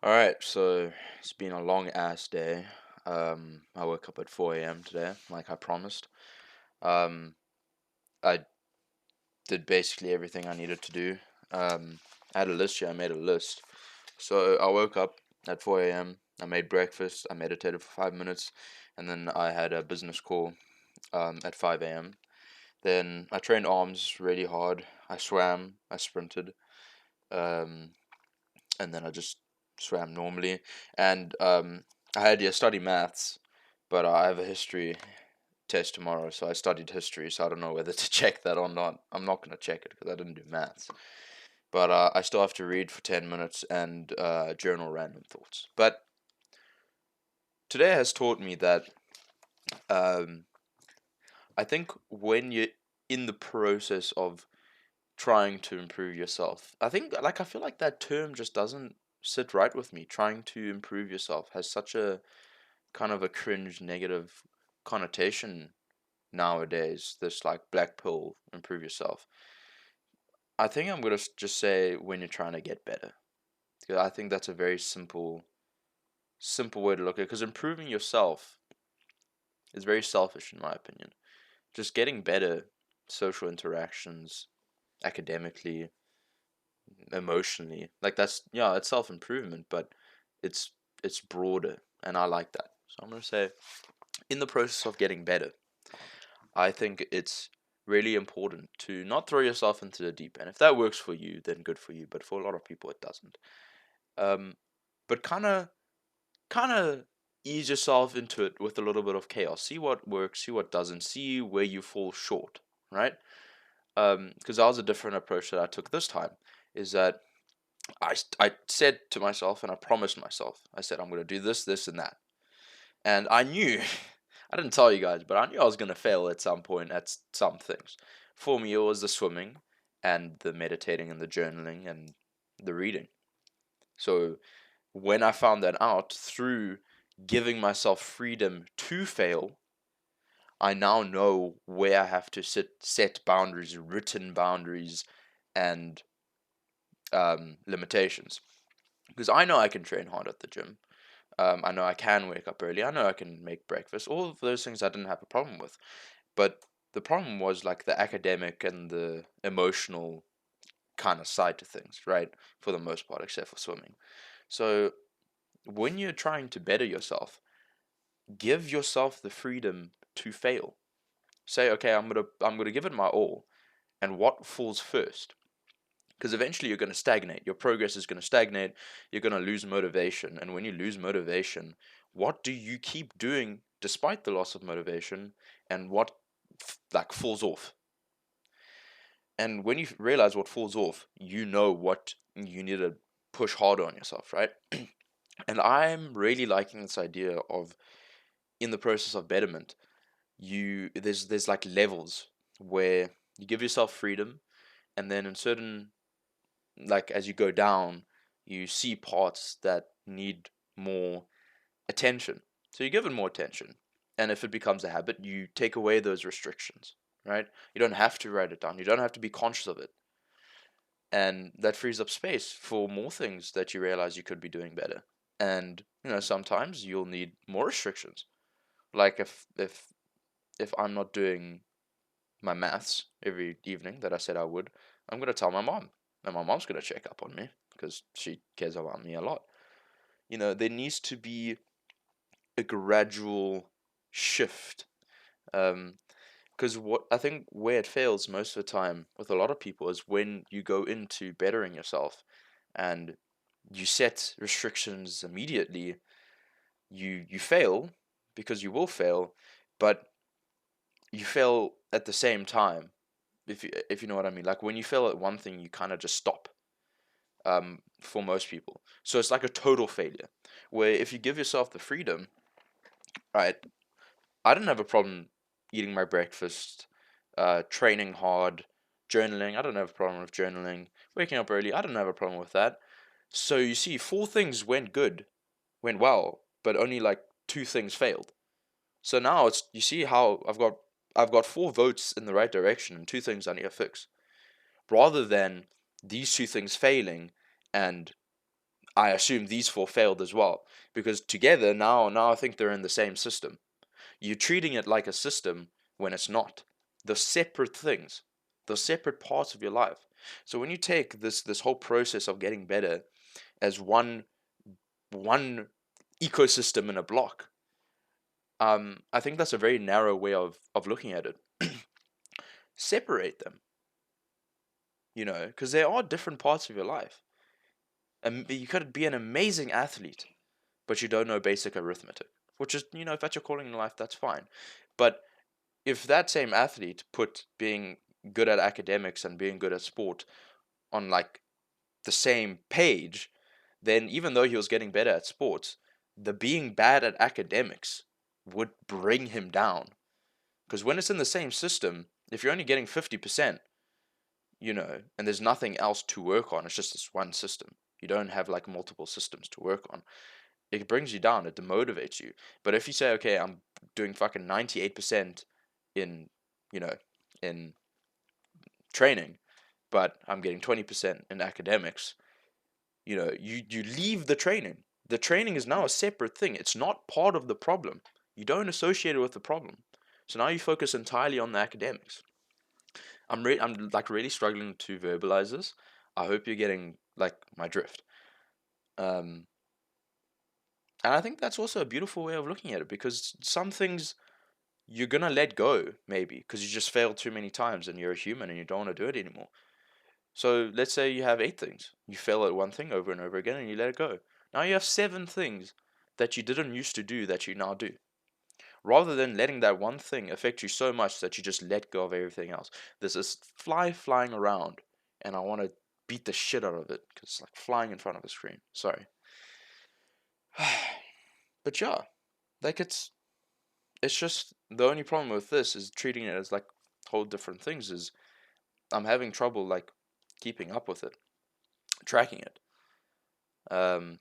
All right, so it's been a long ass day. I woke up at 4 a.m. today, like I promised. Um, I did basically everything I needed to do. I had a list here, I made a list. So I woke up at 4 a.m., I made breakfast, I meditated for 5 minutes, and then I had a business call at 5 a.m. Then I trained arms really hard. I swam, I sprinted, um, and then I just swam normally. And I had to study maths, but I have a history test tomorrow, so I studied history. So I don't know whether to check that or not. I'm not gonna check it because I didn't do maths. But I still have to read for 10 minutes and journal random thoughts. But today has taught me that um, I think when you're in the process of trying to improve yourself, I feel like that term just doesn't sit right with me. Trying to improve yourself has such a kind of a cringe negative connotation nowadays. This like black pill, improve yourself. I think I'm gonna just say when you're trying to get better, because I think that's a very simple way to look at it. Because improving yourself is very selfish in my opinion. Just getting better, social interactions, academically, emotionally, like that's, yeah, it's self improvement, but it's it's broader, and I like that. So I'm gonna say in the process of getting better, I think it's really important to not throw yourself into the deep end. If that works for you, then good for you. But for a lot of people, it doesn't. Um, but kind of ease yourself into it with a little bit of chaos. See what works, see what doesn't, see where you fall short. Right? Because that was a different approach that I took this time. Is that I said to myself and I promised myself. I said I'm going to do this, this, and that. And I knew, I didn't tell you guys, but I knew I was going to fail at some point at some things. For me, it was the swimming and the meditating and the journaling and the reading. So when I found that out through giving myself freedom to fail, I now know where I have to set boundaries, written boundaries, and limitations. Because I know I can train hard at the gym. I know I can wake up early. I know I can make breakfast. All of those things I didn't have a problem with. But the problem was like the academic and the emotional kind of side to things, right? For the most part, except for swimming. So when you're trying to better yourself, give yourself the freedom to fail. Say, okay, I'm gonna give it my all, and what falls first? Because eventually you're going to stagnate. Your progress is going to stagnate. You're going to lose motivation. And when you lose motivation, what do you keep doing despite the loss of motivation? And what like falls off? And when you realize what falls off, you know what you need to push harder on yourself, right? And I'm really liking this idea of in the process of betterment, there's like levels where you give yourself freedom, and then in certain, like as you go down, you see parts that need more attention. So you give it more attention. And if it becomes a habit, you take away those restrictions, right? You don't have to write it down. You don't have to be conscious of it. And that frees up space for more things that you realize you could be doing better. And, sometimes you'll need more restrictions. Like if I'm not doing my maths every evening that I said I would, I'm going to tell my mom. And my mom's going to check up on me because she cares about me a lot. There needs to be a gradual shift. Because what I think where it fails most of the time with a lot of people is when you go into bettering yourself and you set restrictions immediately, you fail because you will fail, but you fail at the same time. If you know what I mean, like when you fail at one thing, you kind of just stop. For most people, so it's like a total failure. Where if you give yourself the freedom, right? I didn't have a problem eating my breakfast, training hard, journaling. I don't have a problem with journaling. Waking up early, I don't have a problem with that. So you see, four things went well, but only like two things failed. So now it's you see how I've got four votes in the right direction and two things I need to fix. Rather than these two things failing and I assume these four failed as well, because together now I think they're in the same system. You're treating it like a system when it's not. They're separate things. They're separate parts of your life. So when you take this whole process of getting better as one ecosystem in a block, I think that's a very narrow way of looking at it. Separate them, because there are different parts of your life. And you could be an amazing athlete, but you don't know basic arithmetic, which is, if that's your calling in life, that's fine. But if that same athlete put being good at academics and being good at sport on like the same page, then even though he was getting better at sports, the being bad at academics would bring him down. Because when it's in the same system, if you're only getting 50%, and there's nothing else to work on, it's just this one system. You don't have like multiple systems to work on. It brings you down, it demotivates you. But if you say, okay, I'm doing fucking 98% in, you know, in training, but I'm getting 20% in academics, you leave the training. The training is now a separate thing. It's not part of the problem. You don't associate it with the problem. So now you focus entirely on the academics. I'm like really struggling to verbalize this. I hope you're getting like my drift. And I think that's also a beautiful way of looking at it, because some things you're gonna let go maybe because you just failed too many times and you're a human and you don't want to do it anymore. So let's say you have 8 things. You fail at one thing over and over again and you let it go. Now you have 7 things that you didn't used to do that you now do. Rather than letting that one thing affect you so much that you just let go of everything else. There's this fly flying around and I want to beat the shit out of it because it's like flying in front of a screen. Sorry. But yeah, like it's just the only problem with this is treating it as like whole different things is I'm having trouble like keeping up with it, tracking it. Um,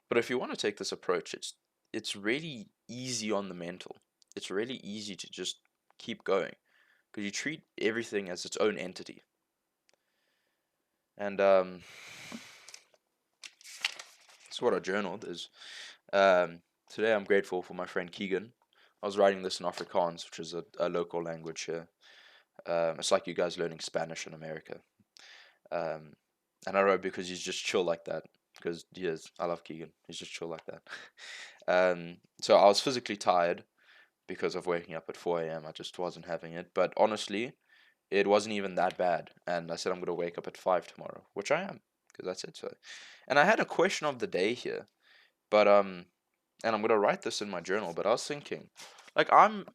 but if you want to take this approach, it's really easy on the mental. It's really easy to just keep going because you treat everything as its own entity. And that's what I journaled is. Today I'm grateful for my friend Keegan. I was writing this in Afrikaans, which is a local language here. It's like you guys learning Spanish in America. Um, and I wrote because he's just chill like that. Because he is. I love Keegan. He's just chill like that. So I was physically tired because of waking up at 4 a.m. I just wasn't having it. But honestly, it wasn't even that bad. And I said I'm going to wake up at 5 tomorrow, which I am. Because I said so. And I had a question of the day here. But, and I'm going to write this in my journal. But I was thinking, like, I'm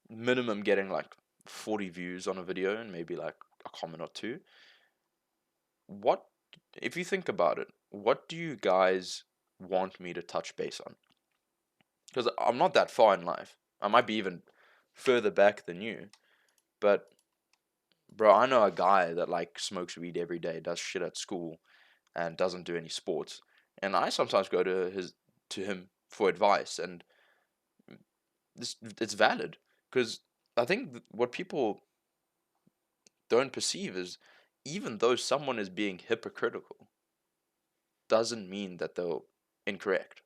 minimum getting like 40 views on a video and maybe like a comment or two. What, if you think about it, what do you guys want me to touch base on? Because I'm not that far in life. I might be even further back than you. But, bro, I know a guy that like smokes weed every day, does shit at school, and doesn't do any sports. And I sometimes go to him for advice, and it's valid because I think what people don't perceive is even though someone is being hypocritical, doesn't mean that they're incorrect.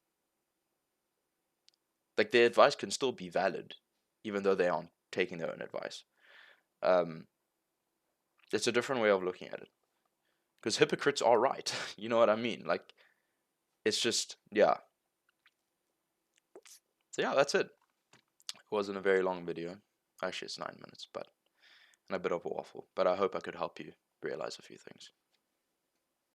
Like their advice can still be valid, even though they aren't taking their own advice. Um, it's a different way of looking at it. Because hypocrites are right. You know what I mean? Like, it's just, yeah. So, yeah, that's it. It wasn't a very long video. Actually, it's 9 minutes, but and a bit of a waffle. But I hope I could help you realize a few things.